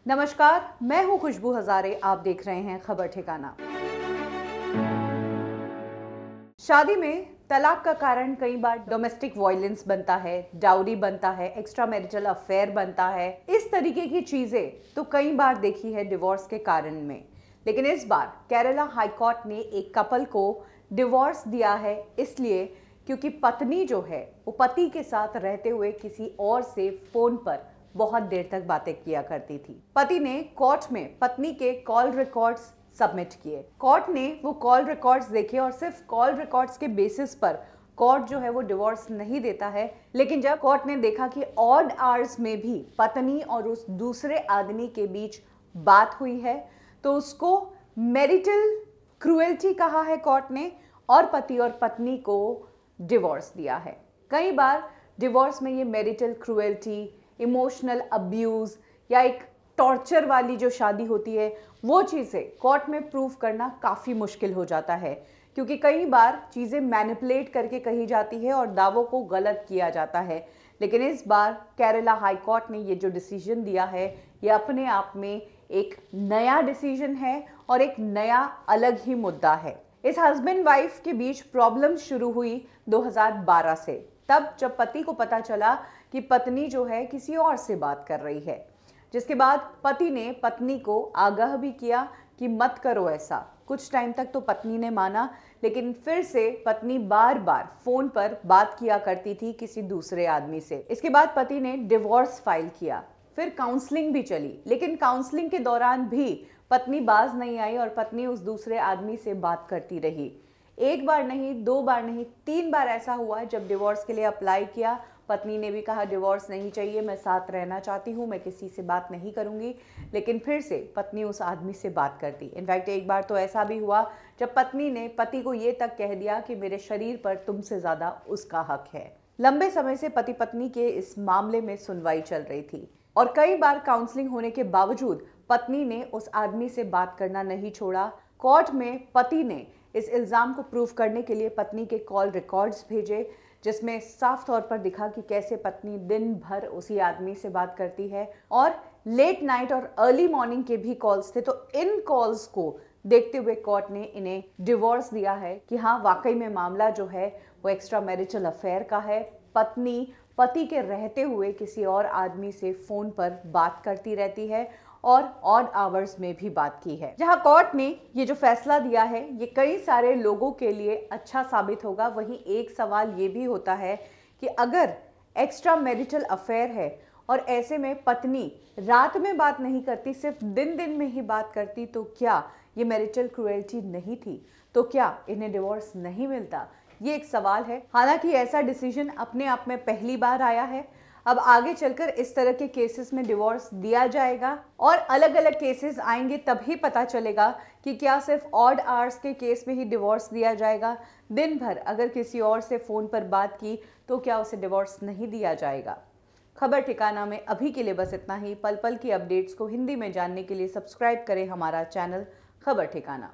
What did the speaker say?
नमस्कार, मैं हूं खुशबू हजारे। आप देख रहे हैं खबर ठिकाना। शादी में तलाक का कारण कई बार डोमेस्टिक वायलेंस बनता है, डाउरी बनता है, एक्स्ट्रा मैरिटल अफेयर बनता है। इस तरीके की चीजें तो कई बार देखी है डिवोर्स के कारण में। लेकिन इस बार केरला हाई कोर्ट ने एक कपल को डिवोर्स दिया है, इसलिए क्योंकि पत्नी जो है वो पति के साथ रहते हुए किसी और से फोन पर बहुत देर तक बातें किया करती थी। पति ने कोर्ट में पत्नी के कॉल रिकॉर्ड्स सबमिट किए। कोर्ट ने वो कॉल रिकॉर्ड्स देखे और सिर्फ कॉल रिकॉर्ड्स के बेसिस पर कोर्ट जो है वो डिवोर्स नहीं देता है। लेकिन जब कोर्ट ने देखा कि ऑड आवर्स में भी पत्नी और उस दूसरे आदमी के बीच बात हुई है, तो उसको मैरिटल क्रूएल्टी कहा है कोर्ट ने, और पति और पत्नी को डिवोर्स दिया है। कई बार डिवोर्स में ये मैरिटल क्रूएल्टी, इमोशनल अब्यूज या एक टॉर्चर वाली जो शादी होती है, वो चीज़ें कोर्ट में प्रूव करना काफ़ी मुश्किल हो जाता है, क्योंकि कई बार चीज़ें मैनिपुलेट करके कही जाती है और दावों को गलत किया जाता है। लेकिन इस बार केरला हाई कोर्ट ने ये जो डिसीजन दिया है, ये अपने आप में एक नया डिसीजन है और एक नया अलग ही मुद्दा है। इस हस्बैंड वाइफ के बीच प्रॉब्लम शुरू हुई 2012 से, तब जब पति को पता चला कि पत्नी जो है किसी और से बात कर रही है, जिसके बाद पति ने पत्नी को आगाह भी किया कि मत करो ऐसा। कुछ टाइम तक तो पत्नी ने माना, लेकिन फिर से पत्नी बार बार फोन पर बात किया करती थी किसी दूसरे आदमी से। इसके बाद पति ने डिवोर्स फाइल किया, फिर काउंसलिंग भी चली, लेकिन काउंसलिंग के दौरान भी पत्नी बाज नहीं आई और पत्नी उस दूसरे आदमी से बात करती रही। एक बार नहीं, दो बार नहीं, 3 बार ऐसा हुआ जब डिवोर्स के लिए अप्लाई किया। पत्नी ने भी कहा डिवोर्स नहीं चाहिए, मैं साथ रहना चाहती हूँ, मैं किसी से बात नहीं करूँगी। लेकिन फिर से पत्नी उस आदमी से बात करती। इनफैक्ट एक बार तो ऐसा भी हुआ जब पत्नी ने पति को ये तक कह दिया कि मेरे शरीर पर तुमसे ज़्यादा उसका हक है। लंबे समय से पति पत्नी के इस मामले में सुनवाई चल रही थी और कई बार काउंसलिंग होने के बावजूद पत्नी ने उस आदमी से बात करना नहीं छोड़ा। कोर्ट में पति ने इस इल्ज़ाम को प्रूव करने के लिए पत्नी के कॉल रिकॉर्ड्स भेजे, जिसमें साफ तौर पर दिखा कि कैसे पत्नी दिन भर उसी आदमी से बात करती है और लेट नाइट और अर्ली मॉर्निंग के भी कॉल्स थे। तो इन कॉल्स को देखते हुए कोर्ट ने इन्हें डिवोर्स दिया है कि हाँ, वाकई में मामला जो है वो एक्स्ट्रा मैरिटल अफेयर का है। पत्नी पति के रहते हुए किसी और आदमी से फोन पर बात करती रहती है और ऑड आवर्स में भी बात की है। जहां कोर्ट ने ये जो फैसला दिया है, ये कई सारे लोगों के लिए अच्छा साबित होगा। वहीं एक सवाल ये भी होता है कि अगर एक्स्ट्रा मैरिटल अफेयर है और ऐसे में पत्नी रात में बात नहीं करती, सिर्फ दिन दिन में ही बात करती, तो क्या ये मैरिटल क्रूएल्टी नहीं थी? तो क्या इन्हें डिवोर्स नहीं मिलता? ये एक सवाल है। हालांकि ऐसा डिसीजन अपने आप में पहली बार आया है। अब आगे चलकर इस तरह के केसेस में डिवोर्स दिया जाएगा और अलग अलग केसेस आएंगे, तभी पता चलेगा कि क्या सिर्फ ऑड आवर्स के केस में ही डिवोर्स दिया जाएगा। दिन भर अगर किसी और से फ़ोन पर बात की तो क्या उसे डिवोर्स नहीं दिया जाएगा। खबर ठिकाना में अभी के लिए बस इतना ही। पल पल की अपडेट्स को हिंदी में जानने के लिए सब्सक्राइब करें हमारा चैनल खबर ठिकाना।